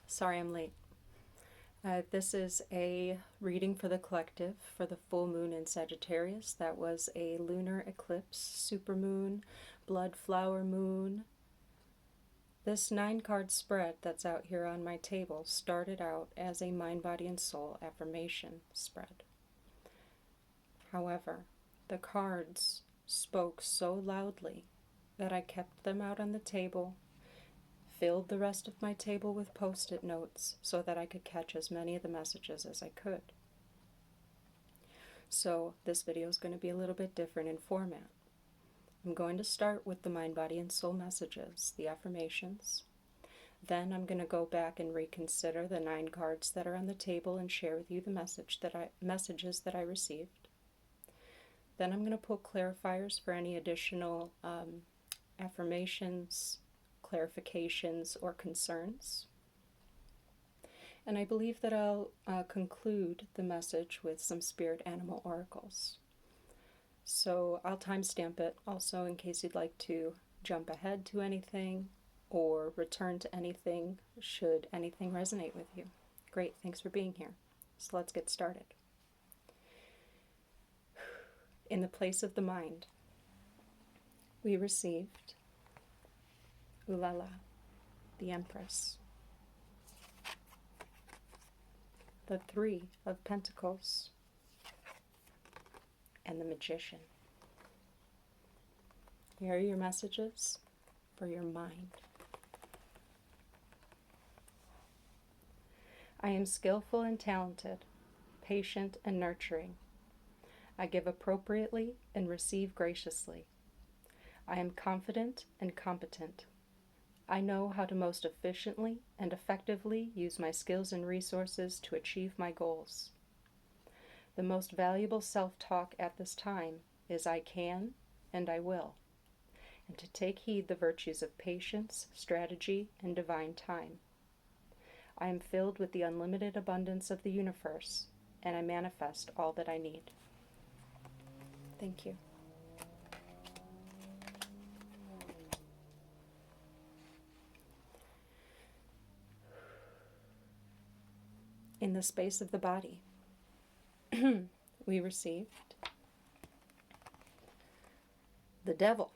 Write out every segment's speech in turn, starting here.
Sorry I'm late. This is a reading for the collective for the full moon in Sagittarius. That was a lunar eclipse, supermoon, blood flower moon. This 9-card spread that's out here on my table started out as a mind, body, and soul affirmation spread. However, the cards spoke so loudly that I kept them out on the table, filled the rest of my table with post-it notes so that I could catch as many of the messages as I could. So this video is going to be a little bit different in format. I'm going to start with the mind, body, and soul messages, the affirmations. Then I'm going to go back and reconsider the 9 cards that are on the table and share with you the messages that I received. Then I'm going to pull clarifiers for any additional affirmations, clarifications, or concerns. And I believe that I'll conclude the message with some spirit animal oracles. So I'll timestamp it also in case you'd like to jump ahead to anything or return to anything should anything resonate with you. Great, thanks for being here. So let's get started. In the place of the mind, we received Ulala, the Empress, the 3 of Pentacles, and the Magician. Here are your messages for your mind. I am skillful and talented, patient and nurturing. I give appropriately and receive graciously. I am confident and competent. I know how to most efficiently and effectively use my skills and resources to achieve my goals. The most valuable self-talk at this time is I can and I will, and to take heed the virtues of patience, strategy, and divine time. I am filled with the unlimited abundance of the universe, and I manifest all that I need. Thank you. In the space of the body, we received the Devil,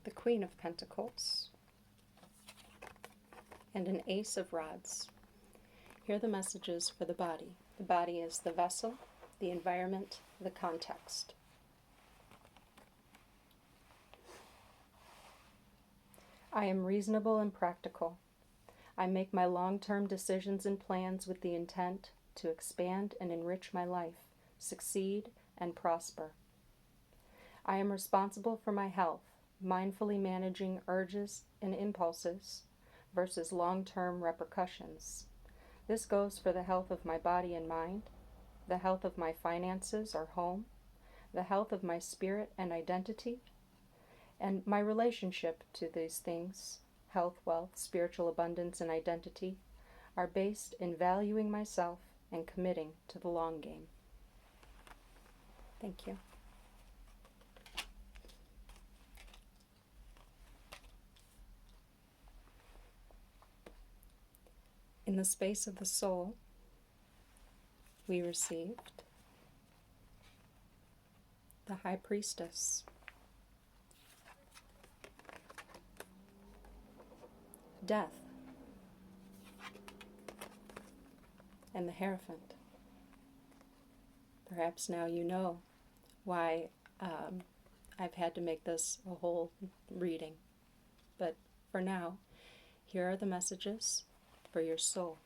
the Queen of Pentacles, and an Ace of Rods. Here are the messages for the body. The body is the vessel, the environment, the context. I am reasonable and practical. I make my long-term decisions and plans with the intent to expand and enrich my life, succeed, and prosper. I am responsible for my health, mindfully managing urges and impulses versus long-term repercussions. This goes for the health of my body and mind, the health of my finances or home, the health of my spirit and identity, and my relationship to these things, health, wealth, spiritual abundance, and identity, are based in valuing myself and committing to the long game. Thank you. In the space of the soul, we received the High Priestess, Death, and the Hierophant. Perhaps now you know why I've had to make this a whole reading. But for now, here are the messages for your soul.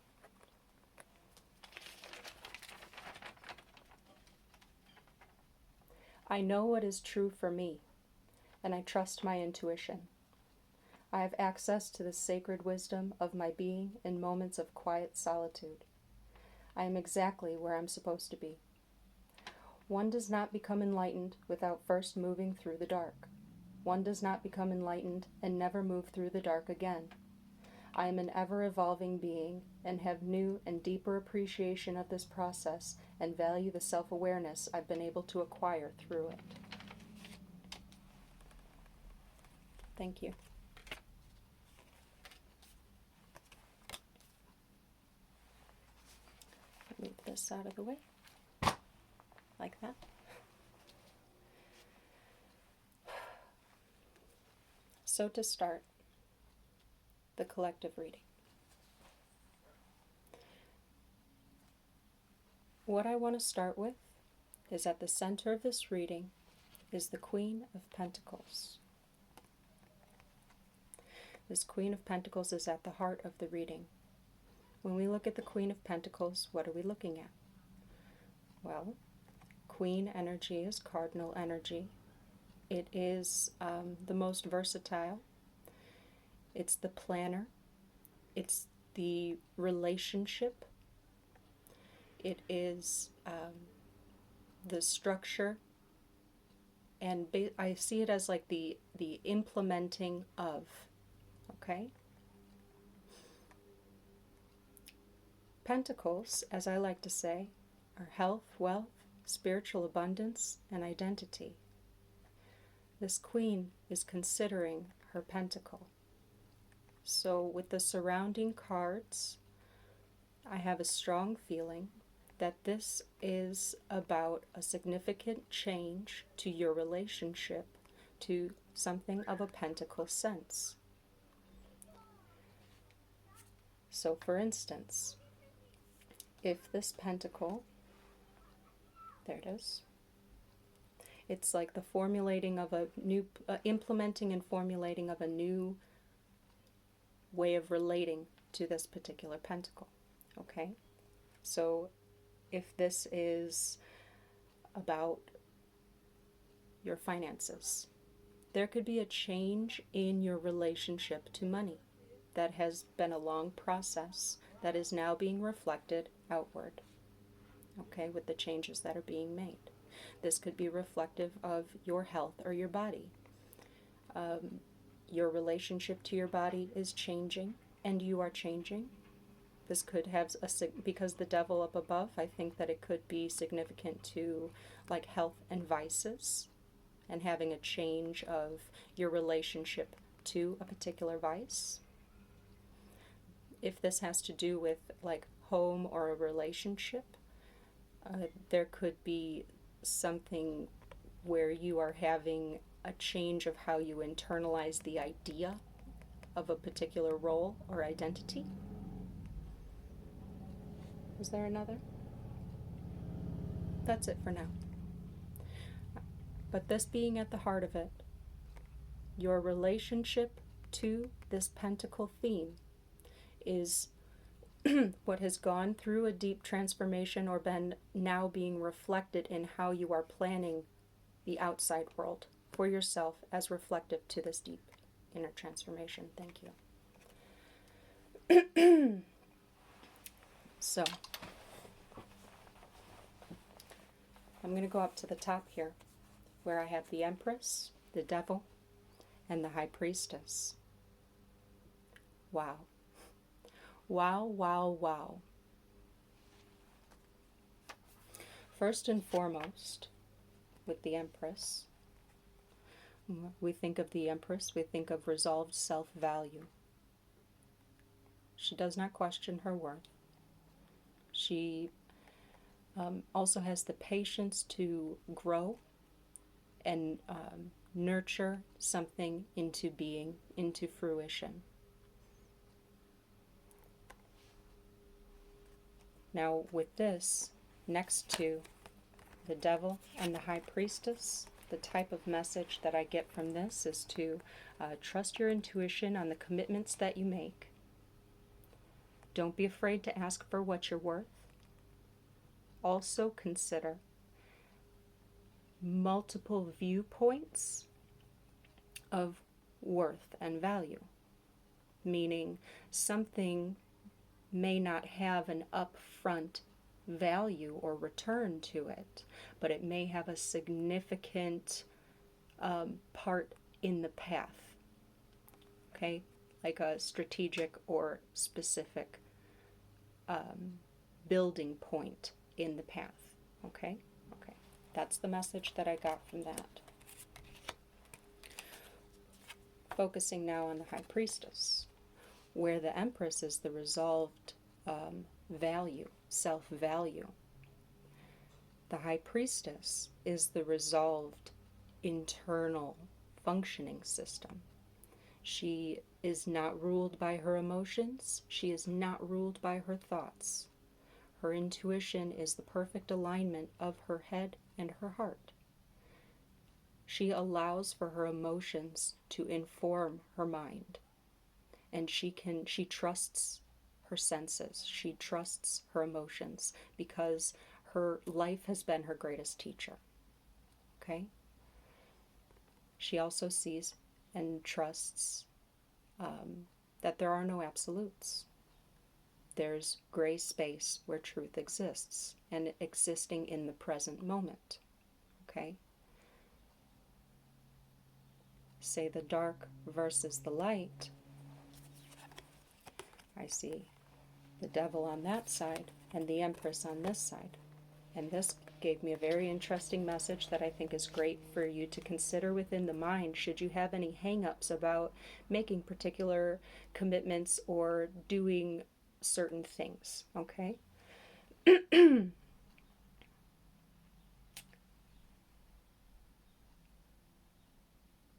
I know what is true for me, and I trust my intuition. I have access to the sacred wisdom of my being in moments of quiet solitude. I am exactly where I'm supposed to be. One does not become enlightened without first moving through the dark. One does not become enlightened and never move through the dark again. I am an ever-evolving being and have new and deeper appreciation of this process and value the self-awareness I've been able to acquire through it. Thank you. this out of the way, like that. So to start the collective reading, what I want to start with is at the center of this reading is the Queen of Pentacles. This Queen of Pentacles is at the heart of the reading. When we look at the Queen of Pentacles, what are we looking at? Well, Queen energy is cardinal energy. It is the most versatile. It's the planner. It's the relationship. It is the structure. And I see it as like the implementing of, okay? Pentacles, as I like to say, are health, wealth, spiritual abundance, and identity. This queen is considering her pentacle. So with the surrounding cards, I have a strong feeling that this is about a significant change to your relationship, to something of a pentacle sense. So for instance, if this pentacle, there it is, it's like the formulating of a new, implementing and formulating of a new way of relating to this particular pentacle, okay? So if this is about your finances, there could be a change in your relationship to money that has been a long process that is now being reflected outward, okay, with the changes that are being made. This could be reflective of your health or your body. Your relationship to your body is changing, and you are changing. This could have, because the devil up above, I think that it could be significant to like health and vices, and having a change of your relationship to a particular vice. If this has to do with like home or a relationship, there could be something where you are having a change of how you internalize the idea of a particular role or identity. Is there another? That's it for now. But this being at the heart of it, your relationship to this pentacle theme is what has gone through a deep transformation or been now being reflected in how you are planning the outside world for yourself as reflective to this deep inner transformation. Thank you. So, I'm going to go up to the top here where I have the Empress, the Devil, and the High Priestess. Wow. Wow, wow, wow. First and foremost, with the Empress, we think of the Empress, we think of resolved self-value. She does not question her worth. She also has the patience to grow and nurture something into being, into fruition. Now with this, next to the Devil and the High Priestess, the type of message that I get from this is to trust your intuition on the commitments that you make. Don't be afraid to ask for what you're worth. Also consider multiple viewpoints of worth and value, meaning something may not have an upfront value or return to it, but it may have a significant part in the path, okay, like a strategic or specific building point in the path, okay? Okay, that's the message that I got from that. Focusing now on the High Priestess, where the Empress is the resolved value, self-value. The High Priestess is the resolved internal functioning system. She is not ruled by her emotions. She is not ruled by her thoughts. Her intuition is the perfect alignment of her head and her heart. She allows for her emotions to inform her mind. And she trusts her senses. She trusts her emotions because her life has been her greatest teacher. Okay? She also sees and trusts that there are no absolutes. There's gray space where truth exists, and existing in the present moment. Okay? Say the dark versus the light. I see the devil on that side and the Empress on this side. And this gave me a very interesting message that I think is great for you to consider within the mind should you have any hang-ups about making particular commitments or doing certain things, okay?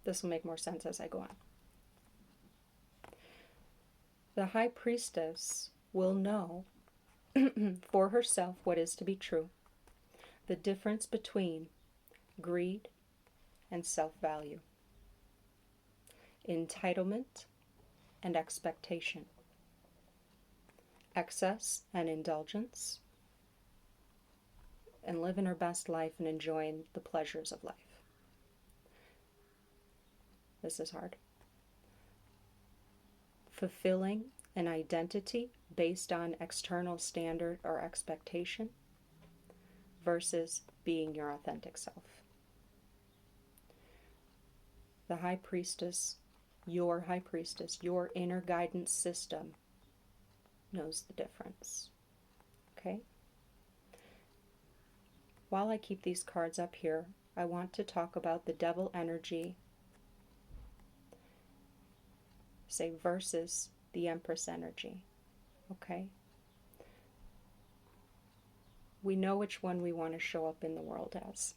This will make more sense as I go on. The High Priestess will know for herself what is to be true, the difference between greed and self-value, entitlement and expectation, excess and indulgence, and living her best life and enjoying the pleasures of life. This is hard. Fulfilling an identity based on external standard or expectation versus being your authentic self. The High Priestess, your inner guidance system knows the difference. Okay? While I keep these cards up here, I want to talk about the devil energy, say, versus the Empress energy. Okay? We know which one we want to show up in the world as.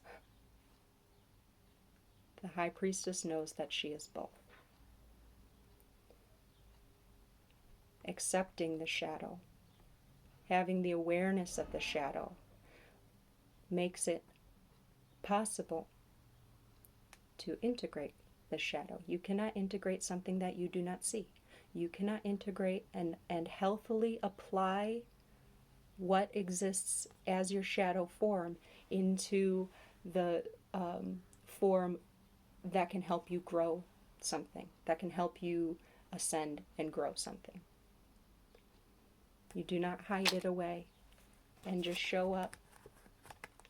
The High Priestess knows that she is both. Accepting the shadow, having the awareness of the shadow, makes it possible to integrate the shadow. You cannot integrate something that you do not see. You cannot integrate and healthily apply what exists as your shadow form into the form that can help you grow something, that can help you ascend and grow something. You do not hide it away and just show up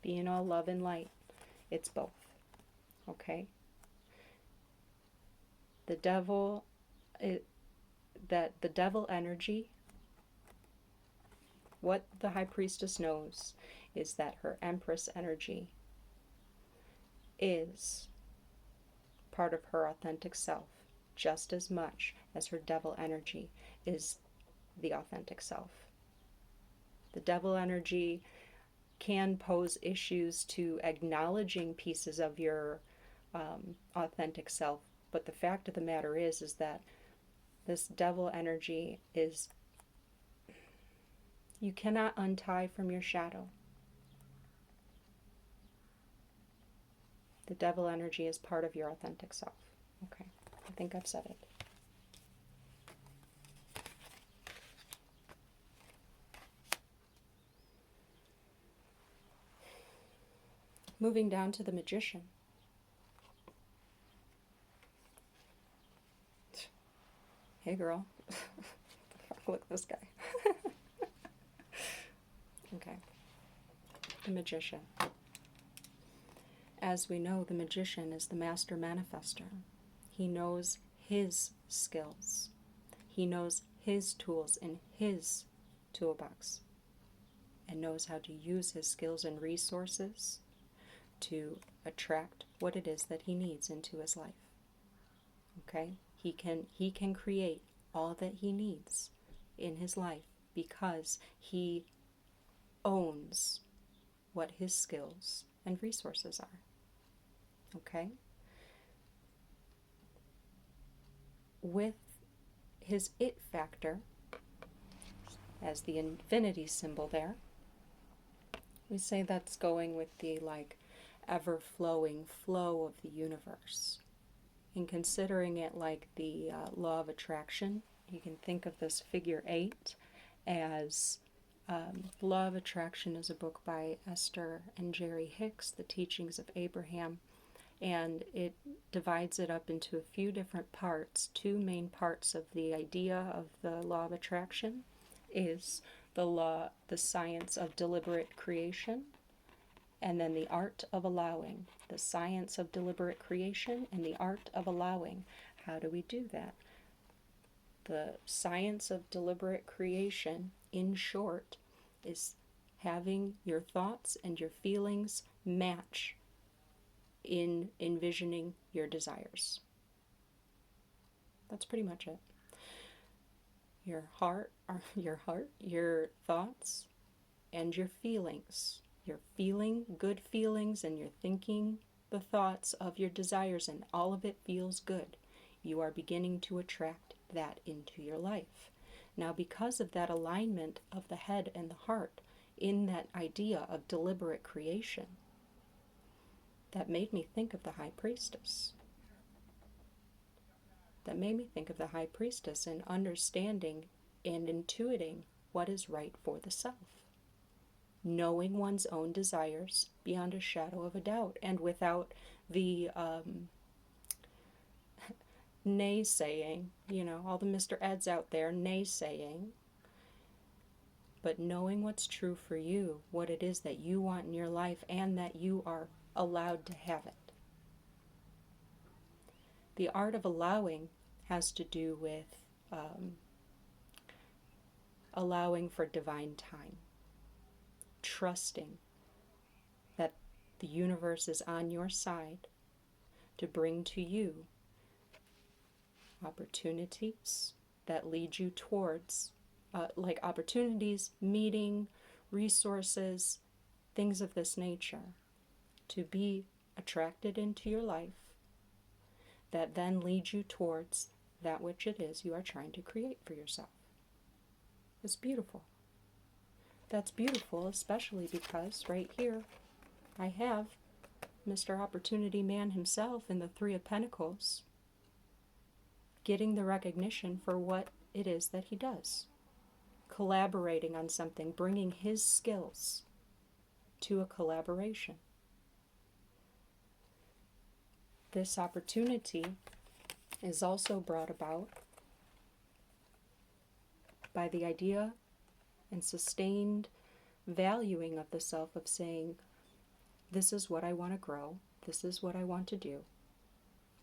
being all love and light. It's both. Okay? The devil energy, what the High Priestess knows is that her Empress energy is part of her authentic self just as much as her devil energy is the authentic self. The devil energy can pose issues to acknowledging pieces of your authentic self, but the fact of the matter is that this devil energy is, you cannot untie from your shadow. The devil energy is part of your authentic self. Okay, I think I've said it. Moving down to the Magician. Hey girl. Look at this guy. Okay. The Magician. As we know, the Magician is the master manifester. He knows his skills. He knows his tools in his toolbox and knows how to use his skills and resources to attract what it is that he needs into his life. Okay? He can create all that he needs in his life because he owns what his skills and resources are. Okay? With his it factor, as the infinity symbol there, we say that's going with the ever-flowing flow of the universe. And considering it like the law of attraction, you can think of this figure 8 as Law of Attraction is a book by Esther and Jerry Hicks, The Teachings of Abraham, and it divides it up into a few different parts. Two main parts of the idea of the law of attraction is the science of deliberate creation, and then the art of allowing. The science of deliberate creation and the art of allowing. How do we do that? The science of deliberate creation, in short, is having your thoughts and your feelings match in envisioning your desires. That's pretty much it. Your thoughts and your feelings. You're feeling good feelings and you're thinking the thoughts of your desires and all of it feels good. You are beginning to attract that into your life. Now, because of that alignment of the head and the heart in that idea of deliberate creation, that made me think of the High Priestess. That made me think of the High Priestess and understanding and intuiting what is right for the self. Knowing one's own desires beyond a shadow of a doubt and without the naysaying, all the Mr. Eds out there naysaying, but knowing what's true for you, what it is that you want in your life, and that you are allowed to have it. The art of allowing has to do with allowing for divine time, trusting that the universe is on your side to bring to you opportunities that lead you towards, opportunities, meeting, resources, things of this nature, to be attracted into your life that then lead you towards that which it is you are trying to create for yourself. It's beautiful. That's beautiful, especially because right here I have Mr. Opportunity Man himself in the Three of Pentacles, getting the recognition for what it is that he does. Collaborating on something, bringing his skills to a collaboration. This opportunity is also brought about by the idea and sustained valuing of the self, of saying, this is what I want to grow, this is what I want to do,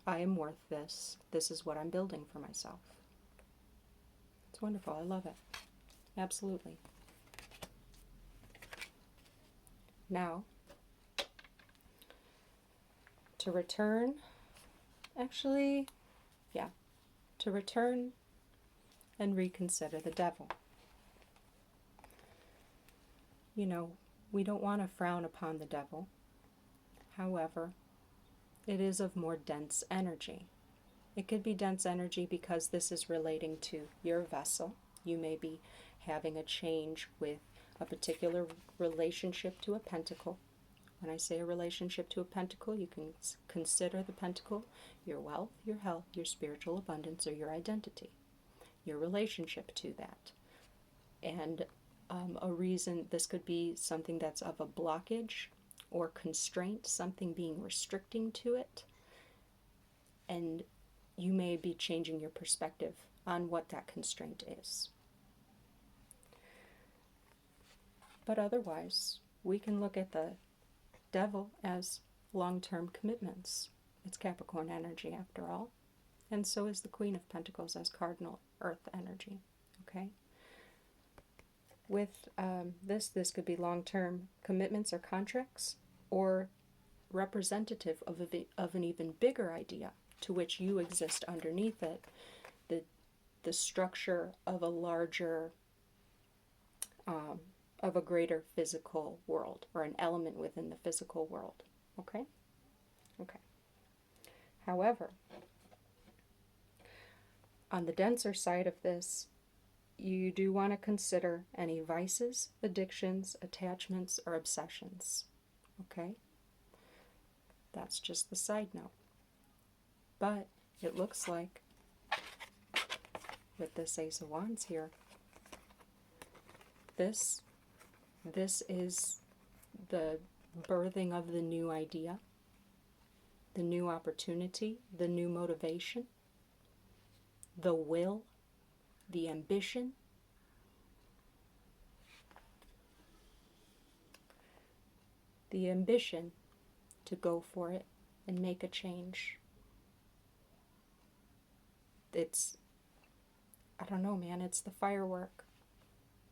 I am worth this, this is what I'm building for myself. It's wonderful, I love it. Absolutely. Now, to return and reconsider the devil. We don't want to frown upon the devil. However, it is of more dense energy. It could be dense energy because this is relating to your vessel. You may be having a change with a particular relationship to a pentacle. When I say a relationship to a pentacle, you can consider the pentacle your wealth, your health, your spiritual abundance, or your identity, your relationship to that. And a reason, this could be something that's of a blockage or constraint, something being restricting to it, and you may be changing your perspective on what that constraint is. But otherwise, we can look at the devil as long-term commitments. It's Capricorn energy after all, and so is the Queen of Pentacles as cardinal earth energy. Okay? With this could be long-term commitments or contracts, or representative of an even bigger idea to which you exist underneath it, the structure of a larger of a greater physical world, or an element within the physical world. Okay? Okay. However, on the denser side of this, you do want to consider any vices, addictions, attachments, or obsessions. Okay? That's just the side note. But it looks like, with this Ace of Wands here, this is the birthing of the new idea, the new opportunity, the new motivation, the will, the ambition, to go for it and make a change. It's, I don't know, man, it's the firework.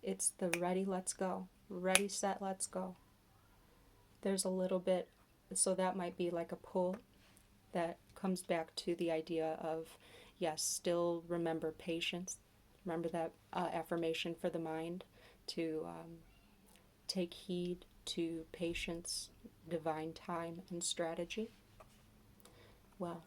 It's the ready, let's go. Ready, set, let's go. There's a little bit, so that might be like a pull that comes back to the idea of, yes, still remember patience. Remember that affirmation for the mind, to take heed to patience, divine time, and strategy. Well,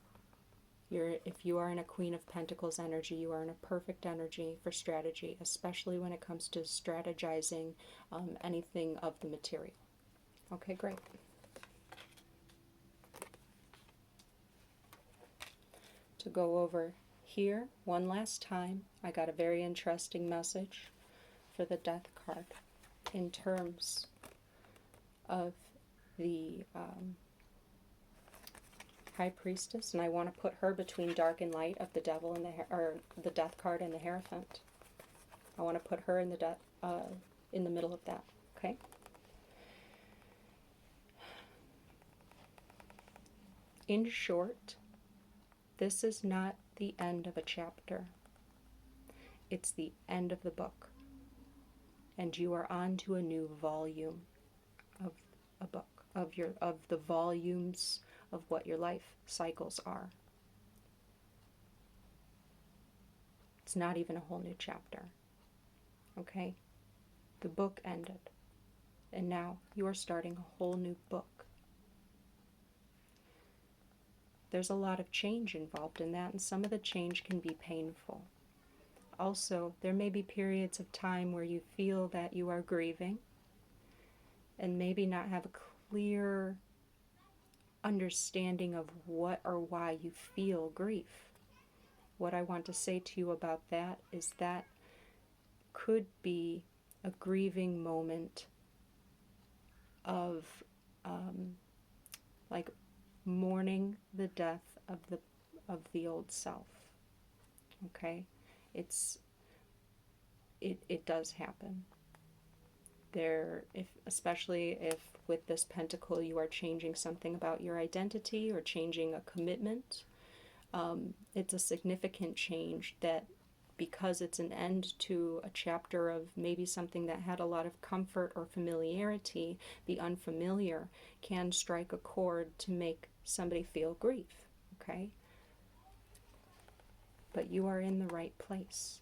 if you are in a Queen of Pentacles energy, you are in a perfect energy for strategy, especially when it comes to strategizing anything of the material. Okay, great. To go over here one last time, I got a very interesting message for the Death card in terms of the High Priestess, and I want to put her between dark and light of the Devil and the Death card and the Hierophant. I want to put her in the middle of that. Okay. In short, this is not the end of a chapter. It's the end of the book, and you are on to a new volume of a book, of the volumes of what your life cycles are. It's not even a whole new chapter. Okay? The book ended, and now you are starting a whole new book. There's a lot of change involved in that, and some of the change can be painful. Also, there may be periods of time where you feel that you are grieving and maybe not have a clear understanding of what or why you feel grief. What I want to say to you about that is that could be a grieving moment of like mourning the death of the old self. Okay? It does happen. Especially if with this pentacle you are changing something about your identity or changing a commitment, it's a significant change that, because it's an end to a chapter of maybe something that had a lot of comfort or familiarity, the unfamiliar can strike a chord to make somebody feel grief. Okay? But you are in the right place.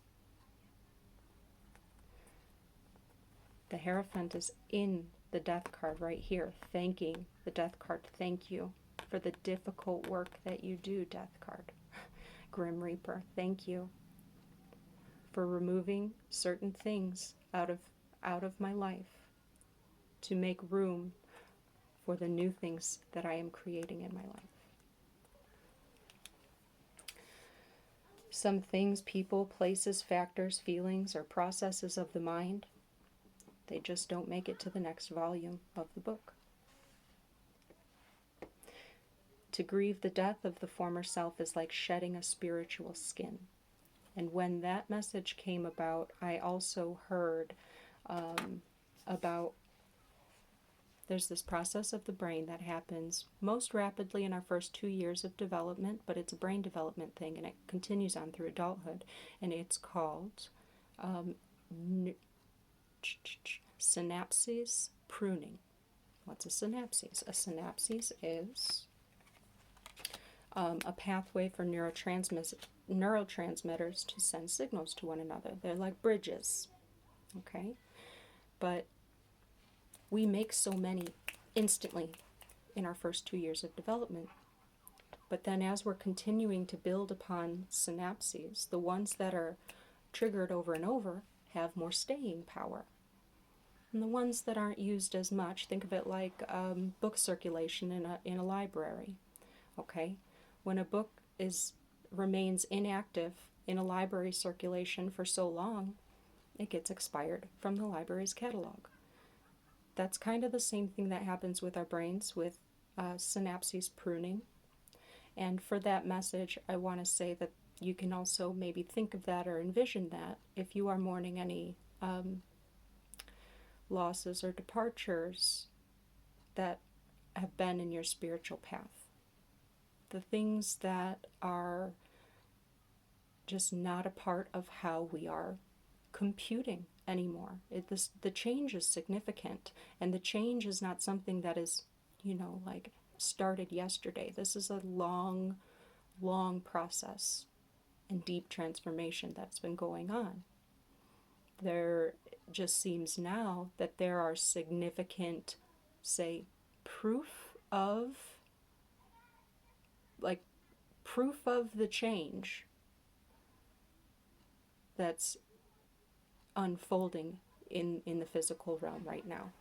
The Hierophant is in the Death card right here, thanking the Death card. Thank you for the difficult work that you do, Death card. Grim Reaper, thank you for removing certain things out of my life to make room for the new things that I am creating in my life. Some things, people, places, factors, feelings, or processes of the mind, they just don't make it to the next volume of the book. To grieve the death of the former self is like shedding a spiritual skin. And when that message came about, I also heard about there's this process of the brain that happens most rapidly in our first 2 years of development, but it's a brain development thing, and it continues on through adulthood, and it's called synapses pruning. What's a synapses? A synapses is a pathway for neurotransmitters to send signals to one another. They're like bridges, okay? But we make so many instantly in our first 2 years of development. But then as we're continuing to build upon synapses, the ones that are triggered over and over have more staying power. And the ones that aren't used as much, think of it like book circulation in a library. Okay? When a book remains inactive in a library circulation for so long, it gets expired from the library's catalog. That's kind of the same thing that happens with our brains, with synapses pruning. And for that message, I want to say that you can also maybe think of that or envision that if you are mourning any losses or departures that have been in your spiritual path. The things that are just not a part of how we are computing anymore. The change is significant, and the change is not something that is, like started yesterday. This is a long, long process and deep transformation that's been going on. There just seems now that there are significant, say, proof of the change that's unfolding in the physical realm right now.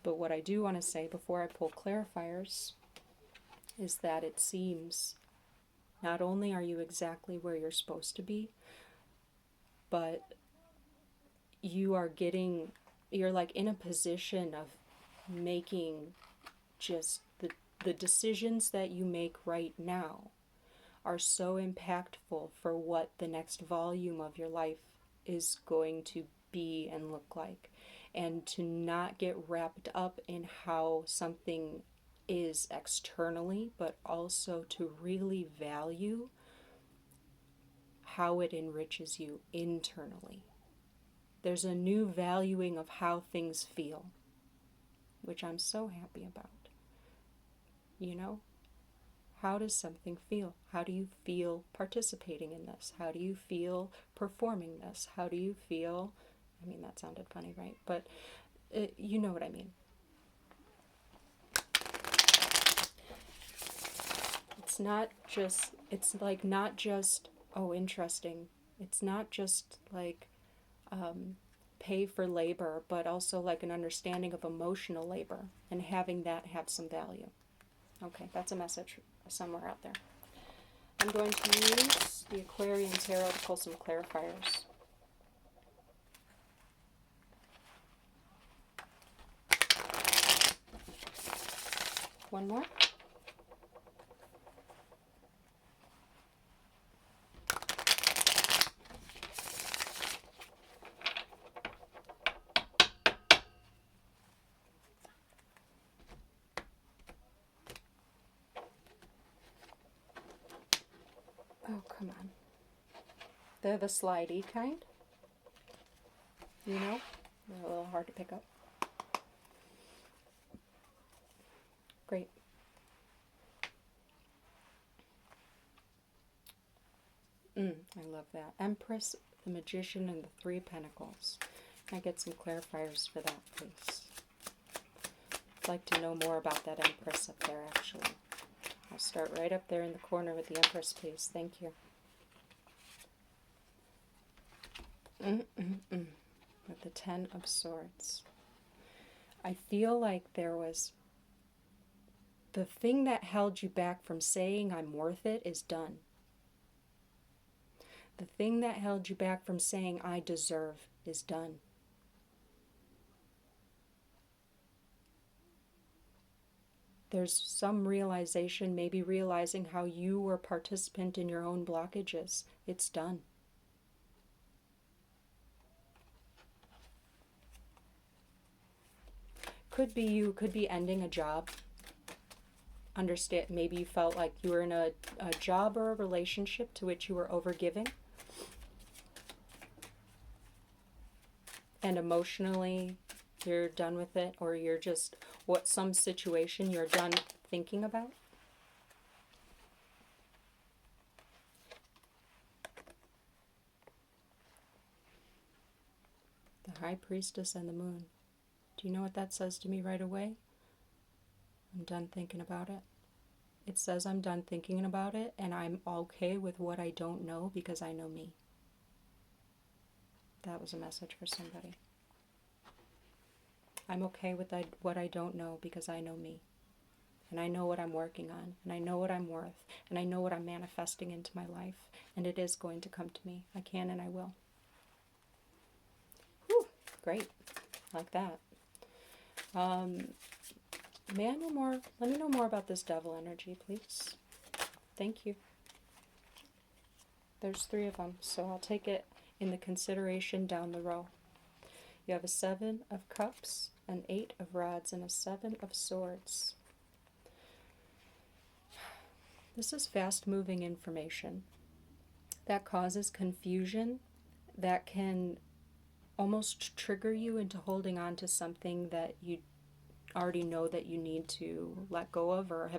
But what I do want to say before I pull clarifiers is that it seems not only are you exactly where you're supposed to be, but you're like in a position of making just the decisions that you make right now are so impactful for what the next volume of your life is going to be and look like. And to not get wrapped up in how something is externally, but also to really value how it enriches you internally. There's a new valuing of how things feel, which I'm so happy about. How does something feel? How do you feel participating in this? How do you feel performing this? How do you feel, that sounded funny, right? But you know what I mean. Not just, oh, interesting. It's not just like pay for labor, but also like an understanding of emotional labor and having that have some value. Okay, that's a message somewhere out there. I'm going to use the Aquarian Tarot to pull some clarifiers. One more. Oh, come on. They're the slidey kind. They're a little hard to pick up. Great. I love that. Empress, the Magician, and the Three of Pentacles. Can I get some clarifiers for that, please? I'd like to know more about that Empress up there, actually. I'll start right up there in the corner with the Empress, please. Thank you. With the Ten of Swords. I feel like there was the thing that held you back from saying I'm worth it is done. The thing that held you back from saying I deserve is done. There's some realization, maybe realizing how you were a participant in your own blockages. It's done. Could be you, could be ending a job. Understand, maybe you felt like you were in a job or a relationship to which you were overgiving. And emotionally, you're done with it, or you're just, some situation you're done thinking about. The High Priestess and the Moon. Do you know what that says to me right away? I'm done thinking about it. It says I'm done thinking about it, and I'm okay with what I don't know because I know me. That was a message for somebody. I'm okay with what I don't know because I know me. And I know what I'm working on, and I know what I'm worth, and I know what I'm manifesting into my life, and it is going to come to me. I can and I will. Whew, great. Like that. May I know more? Let me know more about this devil energy, please. Thank you. There's 3 of them, so I'll take it in the consideration down the row. You have a 7 of Cups, an 8 of Rods, and a 7 of Swords. This is fast-moving information that causes confusion, that can almost trigger you into holding on to something that you already know that you need to let go of, or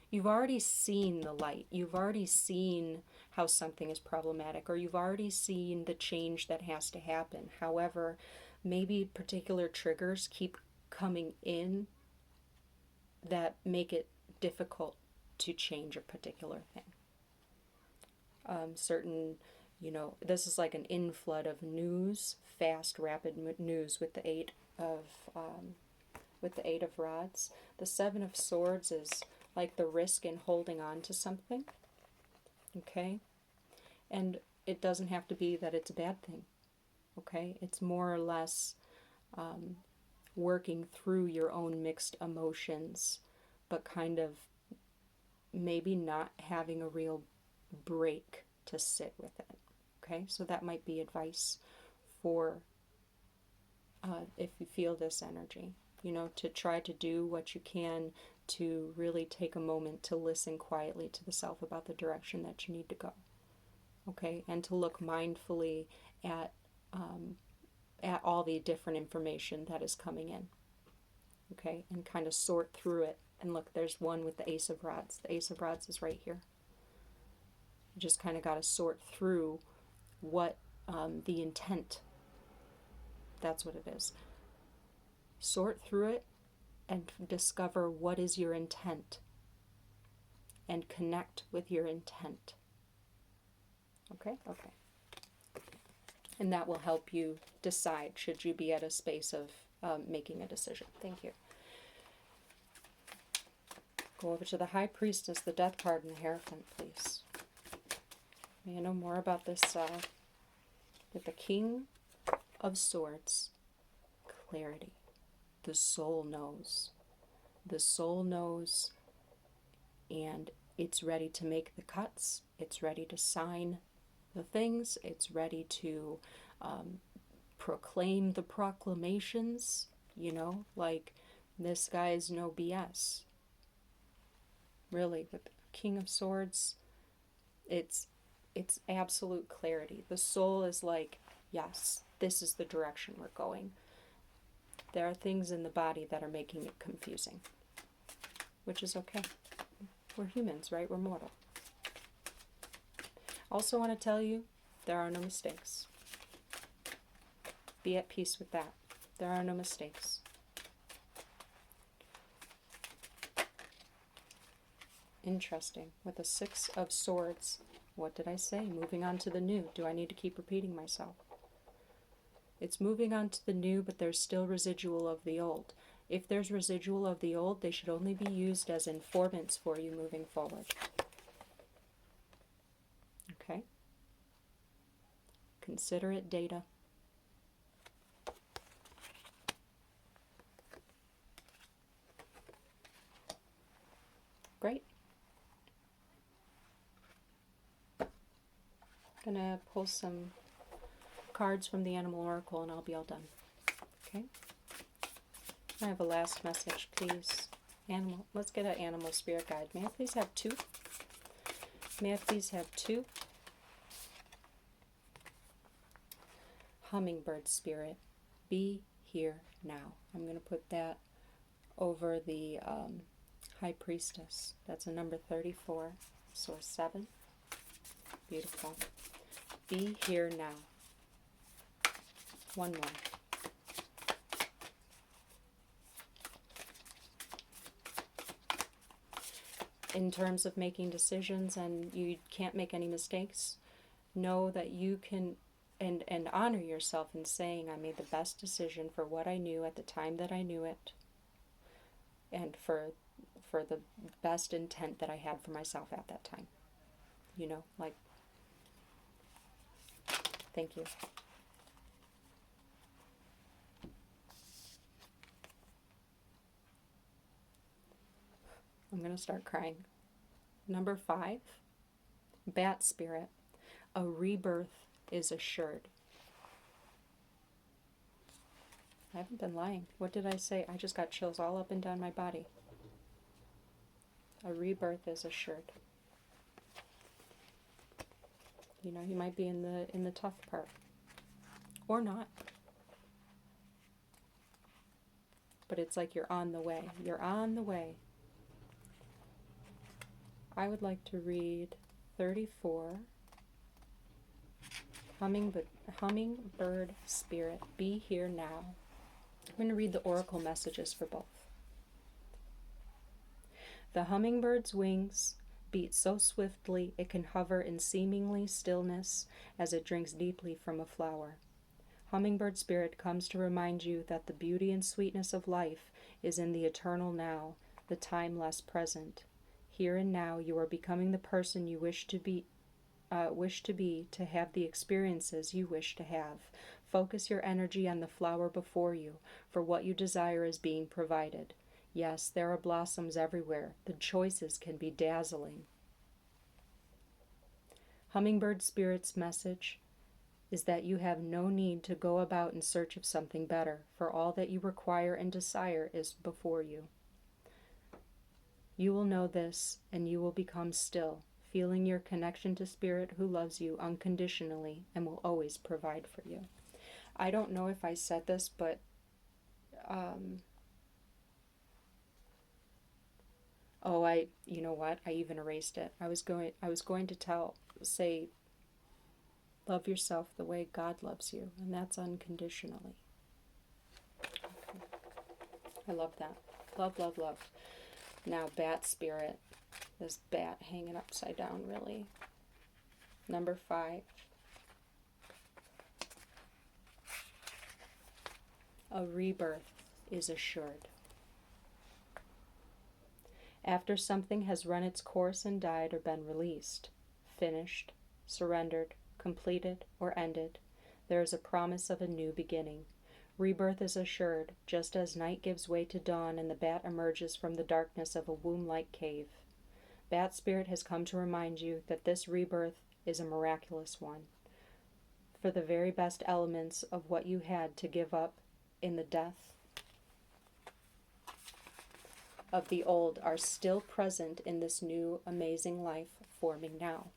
you've already seen the light. You've already seen how something is problematic, or you've already seen the change that has to happen. However, maybe particular triggers keep coming in that make it difficult to change a particular thing. This is like an inflood of news, fast, rapid news with the 8 of Rods. The 7 of Swords is like the risk in holding on to something. Okay? And it doesn't have to be that it's a bad thing. Okay? It's more or less working through your own mixed emotions, but kind of maybe not having a real break to sit with it. Okay? So that might be advice for if you feel this energy. To try to do what you can to really take a moment to listen quietly to the self about the direction that you need to go. Okay? And to look mindfully at all the different information that is coming in. Okay? And kind of sort through it. And look, there's one with the Ace of Rods. The Ace of Rods is right here. You just kind of got to sort through what the intent. That's what it is. Sort through it and discover what is your intent. And connect with your intent. Okay? Okay. And that will help you decide should you be at a space of making a decision. Thank you. Go over to the High Priestess, the Death card, and the Hierophant, please. May I know more about this with the King of Swords? Clarity. The soul knows. The soul knows, and it's ready to make the cuts. It's ready to sign the things. It's ready to proclaim the proclamations. Like, this guy is no BS. Really, with the King of Swords, it's absolute clarity. The soul is like, yes, this is the direction we're going. There are things in the body that are making it confusing, which is okay. We're humans, right? We're mortal. Also want to tell you, there are no mistakes. Be at peace with that. There are no mistakes. Interesting. With the 6 of Swords, what did I say? Moving on to the new. Do I need to keep repeating myself? It's moving on to the new, but there's still residual of the old. If there's residual of the old, they should only be used as informants for you moving forward. Okay? Consider it data. Great. I'm going to pull some cards from the Animal Oracle and I'll be all done. Okay? I have a last message, please. Animal. Let's get an animal spirit guide. May I please have 2? May I please have 2? Hummingbird spirit. Be here now. I'm going to put that over the High Priestess. That's a number 34. So a 7. Beautiful. Be here now. One more. In terms of making decisions and you can't make any mistakes, know that you can and honor yourself in saying, I made the best decision for what I knew at the time that I knew it, and for the best intent that I had for myself at that time. You know, like, thank you. I'm going to start crying. Number 5, Bat Spirit. A rebirth is assured. I haven't been lying. What did I say? I just got chills all up and down my body. A rebirth is assured. You know, you might be in the tough part. Or not. But it's like you're on the way. You're on the way. I would like to read 34. Hummingbird Spirit, be here now. I'm going to read the oracle messages for both. The hummingbird's wings beat so swiftly it can hover in seemingly stillness as it drinks deeply from a flower. Hummingbird Spirit comes to remind you that the beauty and sweetness of life is in the eternal now, the timeless present. Here and now you are becoming the person you wish to be, to have the experiences you wish to have. Focus your energy on the flower before you, for what you desire is being provided. Yes, there are blossoms everywhere. The choices can be dazzling. Hummingbird Spirit's message is that you have no need to go about in search of something better, for all that you require and desire is before you. You will know this, and you will become still, feeling your connection to Spirit who loves you unconditionally and will always provide for you. I don't know if I said this, but you know what? I even erased it. I was going to say, love yourself the way God loves you, and that's unconditionally. Okay. I love that. Love, love, love. Now, Bat Spirit. This bat hanging upside down, really. Number 5. A rebirth is assured. After something has run its course and died or been released, finished, surrendered, completed, or ended, there is a promise of a new beginning. Rebirth is assured, just as night gives way to dawn and the bat emerges from the darkness of a womb-like cave. Bat Spirit has come to remind you that this rebirth is a miraculous one. For the very best elements of what you had to give up in the death of the old are still present in this new, amazing life forming now.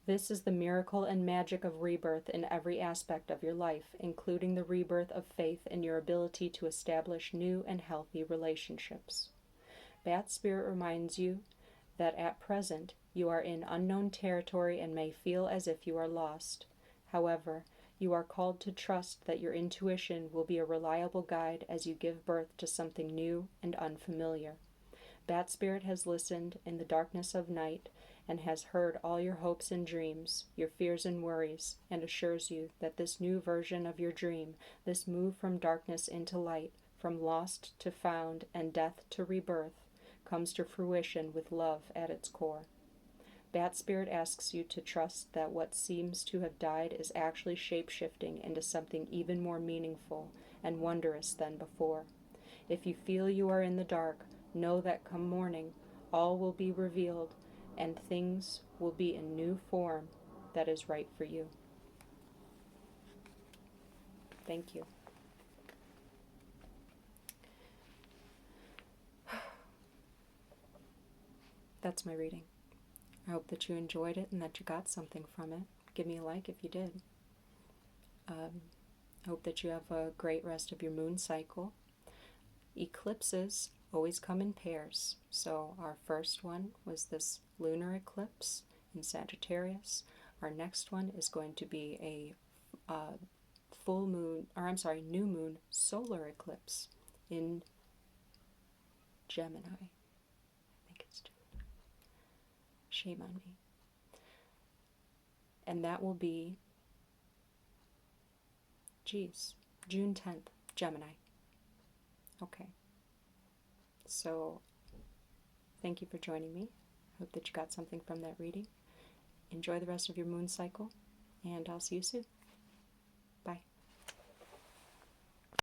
This is the miracle and magic of rebirth in every aspect of your life, including the rebirth of faith in your ability to establish new and healthy relationships. Bat Spirit reminds you that at present you are in unknown territory and may feel as if you are lost. However, you are called to trust that your intuition will be a reliable guide as you give birth to something new and unfamiliar. Bat Spirit has listened in the darkness of night and has heard all your hopes and dreams, your fears and worries, and assures you that this new version of your dream, this move from darkness into light, from lost to found and death to rebirth, comes to fruition with love at its core. Bat Spirit asks you to trust that what seems to have died is actually shape-shifting into something even more meaningful and wondrous than before. If you feel you are in the dark, know that come morning, all will be revealed and things will be in new form that is right for you. Thank you. That's my reading. I hope that you enjoyed it and that you got something from it. Give me a like if you did. I hope that you have a great rest of your moon cycle. Eclipses always come in pairs. So our first one was this lunar eclipse, in Sagittarius. Our next one is going to be a full moon, or I'm sorry, new moon solar eclipse in Gemini. I think it's Gemini. Shame on me. And that will be, June 10th, Gemini. Okay. So, thank you for joining me. Hope that you got something from that reading. Enjoy the rest of your moon cycle, and I'll see you soon.